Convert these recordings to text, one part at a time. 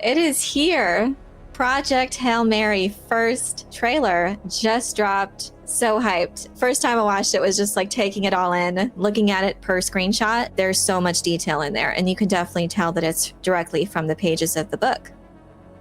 It is here. Project Hail Mary first trailer just dropped. So hyped. First time I watched it was just like taking it all in, looking at it per screenshot. There's so much detail in there, and you can definitely tell that it's directly from the pages of the book.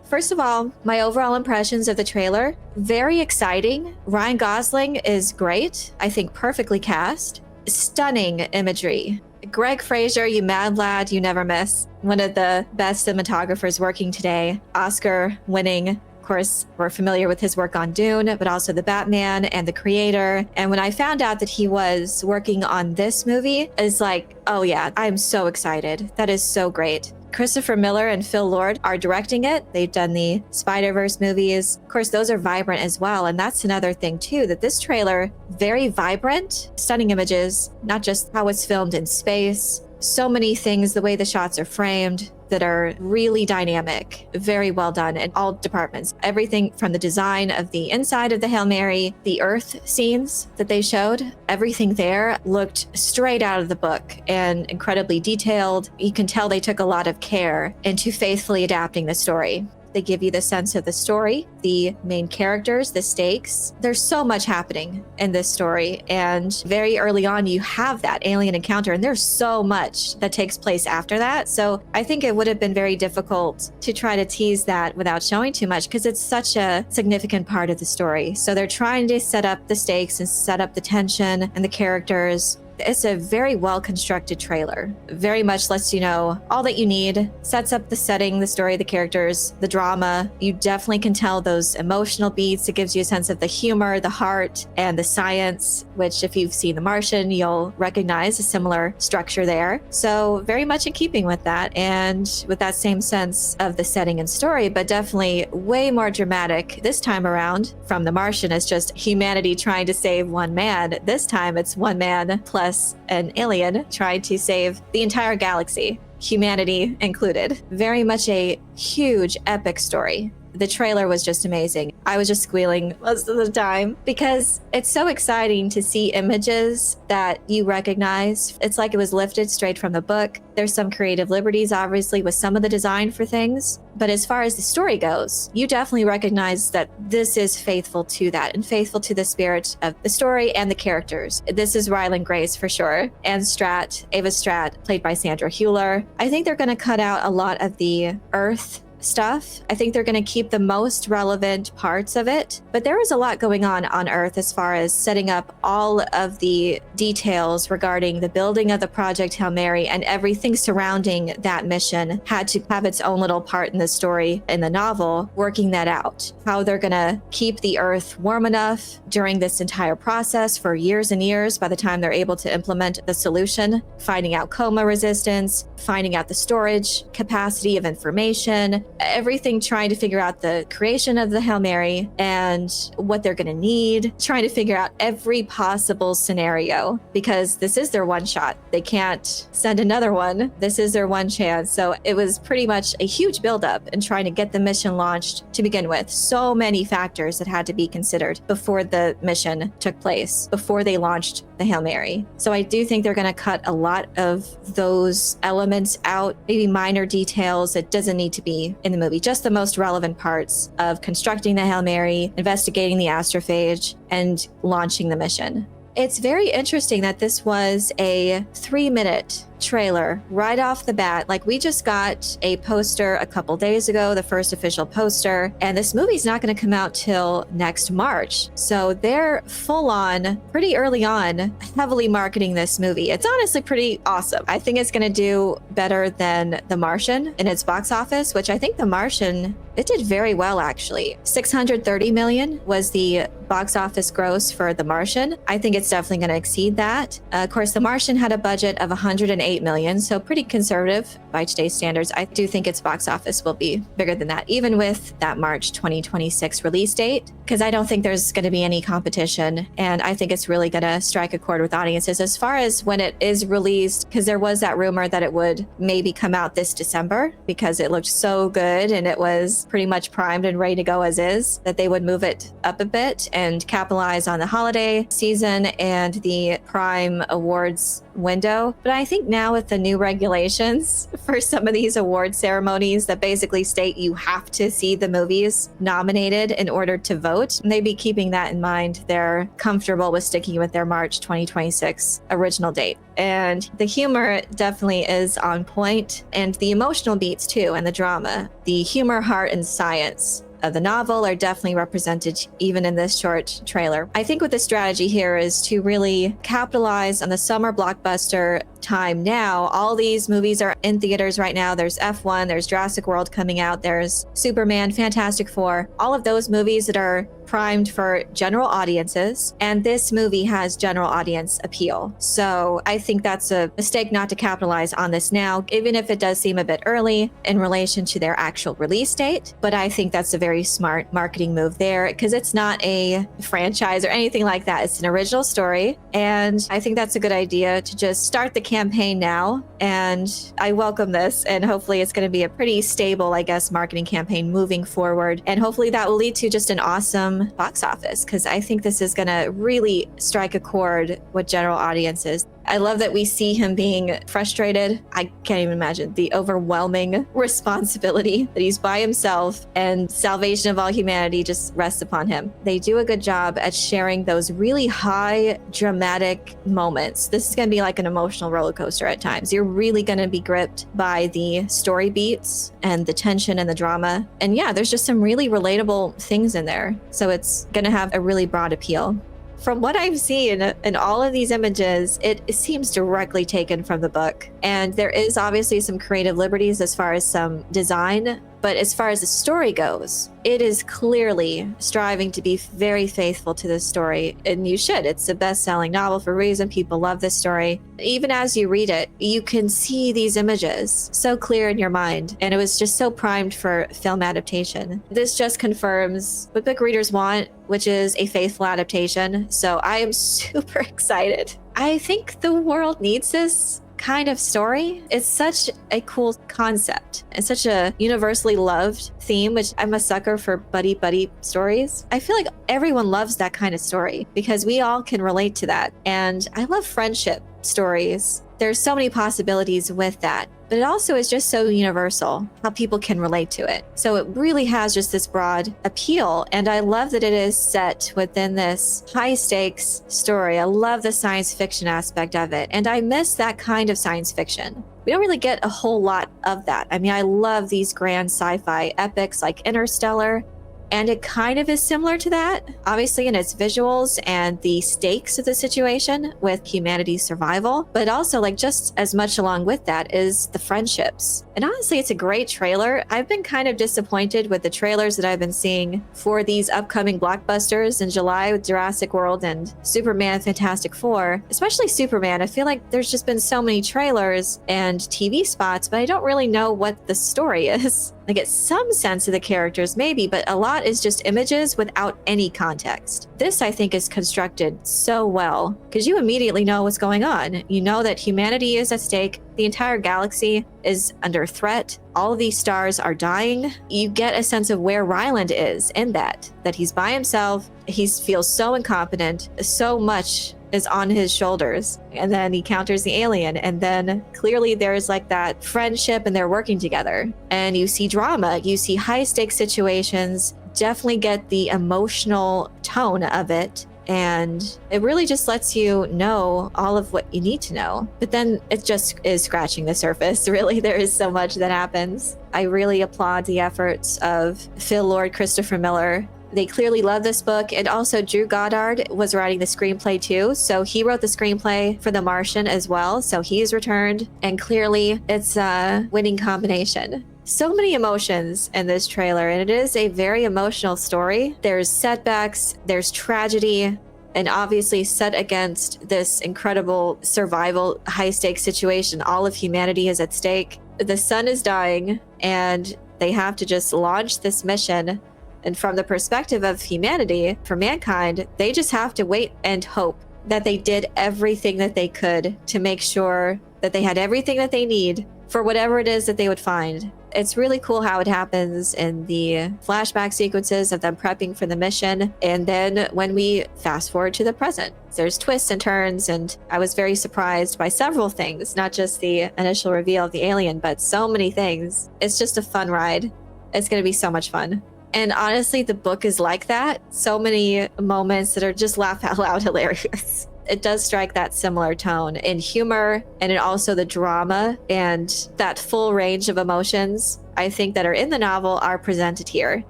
First of all, my overall impressions of the trailer, very exciting. Ryan Gosling is great. I think perfectly cast. Stunning imagery. Greg Fraser, you mad lad, you never miss. One of the best cinematographers working today. Oscar winning. Of course, we're familiar with his work on Dune, but also The Batman and The Creator. And when I found out that he was working on this movie, it's like, oh yeah, I'm so excited. That is so great. Christopher Miller and Phil Lord are directing it. They've done the Spider-Verse movies. Of course, those are vibrant as well. And that's another thing too, that this trailer, very vibrant, stunning images, not just how it's filmed in space, so many things, the way the shots are framed that are really dynamic, very well done in all departments. Everything from the design of the inside of the Hail Mary, the Earth scenes that they showed, everything there looked straight out of the book and incredibly detailed. You can tell they took a lot of care into faithfully adapting the story. They give you the sense of the story, the main characters, the stakes. There's so much happening in this story. And very early on, you have that alien encounter, and there's so much that takes place after that. So I think it would have been very difficult to try to tease that without showing too much, because it's such a significant part of the story. So they're trying to set up the stakes and set up the tension and the characters. It's a very well-constructed trailer. Very much lets you know all that you need, sets up the setting, the story, the characters, the drama. You definitely can tell those emotional beats. It gives you a sense of the humor, the heart, and the science, which if you've seen The Martian, you'll recognize a similar structure there. So very much in keeping with that, and with that same sense of the setting and story, but definitely way more dramatic this time around from The Martian. It's just humanity trying to save one man. This time it's one man plus an alien trying to save the entire galaxy, humanity included. Very much a huge, epic story. The trailer was just amazing. I was just squealing most of the time because it's so exciting to see images that you recognize. It's like it was lifted straight from the book. There's some creative liberties, obviously, with some of the design for things. But as far as the story goes, you definitely recognize that this is faithful to that and faithful to the spirit of the story and the characters. This is Ryland Grace for sure. And Ava Stratt, played by Sandra Hüller. I think they're going to cut out a lot of the Earth stuff. I think they're going to keep the most relevant parts of it, but there was a lot going on Earth as far as setting up all of the details regarding the building of the Project Hail Mary, and everything surrounding that mission had to have its own little part in the story in the novel, working that out. How they're going to keep the Earth warm enough during this entire process for years and years by the time they're able to implement the solution, finding out coma resistance, finding out the storage capacity of information, everything, trying to figure out the creation of the Hail Mary and what they're going to need, trying to figure out every possible scenario, because this is their one shot. They can't send another one. This is their one chance. So it was pretty much a huge buildup in trying to get the mission launched to begin with. So many factors that had to be considered before the mission took place, before they launched the Hail Mary. So I do think they're going to cut a lot of those elements out, maybe minor details that doesn't need to be in the movie, just the most relevant parts of constructing the Hail Mary, investigating the astrophage, and launching the mission. It's very interesting that this was a 3-minute trailer right off the bat. Like, we just got a poster a couple days ago, the first official poster, and this movie's not going to come out till next March. So they're full on, pretty early on, heavily marketing this movie. It's honestly pretty awesome. I think it's going to do better than The Martian in its box office, which I think The Martian, it did very well actually. 630 million was the box office gross for The Martian. I think it's definitely going to exceed that. Of course, The Martian had a budget of 108 million, so pretty conservative by today's standards. I do think its box office will be bigger than that, even with that March 2026 release date, because I don't think there's going to be any competition, and I think it's really going to strike a chord with audiences. As far as when it is released, because there was that rumor that it would maybe come out this December because it looked so good and it was pretty much primed and ready to go as is, that they would move it up a bit and capitalize on the holiday season and the Prime Awards window. But I think now with the new regulations for some of these award ceremonies that basically state you have to see the movies nominated in order to vote. And they'd be keeping that in mind. They're comfortable with sticking with their March 2026 original date. And the humor definitely is on point, and the emotional beats too, and the drama. The humor, heart, and science of the novel are definitely represented even in this short trailer. I think what the strategy here is to really capitalize on the summer blockbuster time now. All these movies are in theaters right now. There's F1, there's Jurassic World coming out, there's Superman, Fantastic Four, all of those movies that are primed for general audiences, and this movie has general audience appeal. So I think that's a mistake not to capitalize on this now, even if it does seem a bit early in relation to their actual release date. But I think that's a very smart marketing move there, because it's not a franchise or anything like that. It's an original story, and I think that's a good idea to just start the campaign now. And I welcome this, and hopefully it's going to be a pretty stable, I guess, marketing campaign moving forward, and hopefully that will lead to just an awesome box office, because I think this is going to really strike a chord with general audiences. I love that we see him being frustrated. I can't even imagine the overwhelming responsibility that he's by himself, and salvation of all humanity just rests upon him. They do a good job at sharing those really high dramatic moments. This is going to be like an emotional roller coaster at times. You're really going to be gripped by the story beats and the tension and the drama. And yeah, there's just some really relatable things in there. So it's going to have a really broad appeal. From what I've seen in all of these images, it seems directly taken from the book. And there is obviously some creative liberties as far as some design, but as far as the story goes, it is clearly striving to be very faithful to the story. And you should. It's a best-selling novel for a reason. People love this story. Even as you read it, you can see these images so clear in your mind. And it was just so primed for film adaptation. This just confirms what book readers want, which is a faithful adaptation. So I am super excited. I think the world needs this kind of story. It's such a cool concept and such a universally loved theme, which I'm a sucker for buddy stories. I feel like everyone loves that kind of story because we all can relate to that. And I love friendship stories. There's so many possibilities with that, but it also is just so universal how people can relate to it. So it really has just this broad appeal. And I love that it is set within this high stakes story. I love the science fiction aspect of it. And I miss that kind of science fiction. We don't really get a whole lot of that. I mean, I love these grand sci-fi epics like Interstellar. And it kind of is similar to that, obviously in its visuals and the stakes of the situation with humanity's survival, but also like just as much along with that is the friendships. And honestly, it's a great trailer. I've been kind of disappointed with the trailers that I've been seeing for these upcoming blockbusters in July with Jurassic World and Superman Fantastic Four, especially Superman. I feel like there's just been so many trailers and TV spots, but I don't really know what the story is. I get some sense of the characters maybe, but a lot is just images without any context. This, I think, is constructed so well because you immediately know what's going on. You know that humanity is at stake. The entire galaxy is under threat. All of these stars are dying. You get a sense of where Ryland is in that he's by himself. He feels so incompetent. So much is on his shoulders. And then he counters the alien. And then clearly there's like that friendship and they're working together. And you see drama, you see high stakes situations, definitely get the emotional tone of it. And it really just lets you know all of what you need to know. But then it just is scratching the surface. Really, there is so much that happens. I really applaud the efforts of Phil Lord, Christopher Miller. They clearly love this book. And also Drew Goddard was writing the screenplay too. So he wrote the screenplay for The Martian as well. So he's returned. And clearly it's a winning combination. So many emotions in this trailer, and it is a very emotional story. There's setbacks, there's tragedy, and obviously set against this incredible survival, high-stakes situation. All of humanity is at stake. The sun is dying, and they have to just launch this mission. And from the perspective of humanity, for mankind, they just have to wait and hope that they did everything that they could to make sure that they had everything that they need for whatever it is that they would find. It's really cool how it happens in the flashback sequences of them prepping for the mission. And then when we fast forward to the present, there's twists and turns. And I was very surprised by several things, not just the initial reveal of the alien, but so many things. It's just a fun ride. It's going to be so much fun. And honestly, the book is like that. So many moments that are just laugh out loud hilarious. It does strike that similar tone in humor and in also the drama, and that full range of emotions I think that are in the novel are presented here.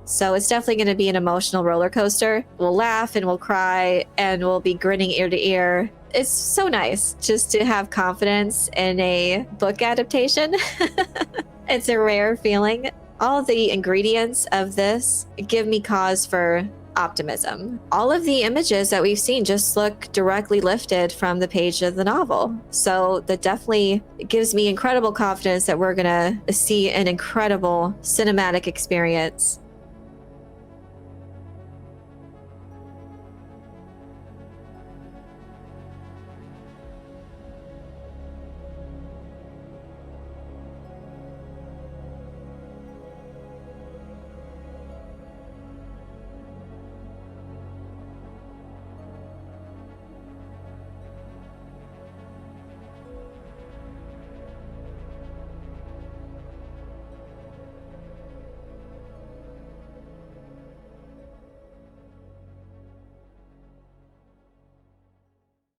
So it's definitely going to be an emotional roller coaster. We'll laugh and we'll cry and we'll be grinning ear to ear. It's so nice just to have confidence in a book adaptation. It's a rare feeling. All of the ingredients of this give me cause for optimism. All of the images that we've seen just look directly lifted from the page of the novel. So that definitely gives me incredible confidence that we're gonna see an incredible cinematic experience.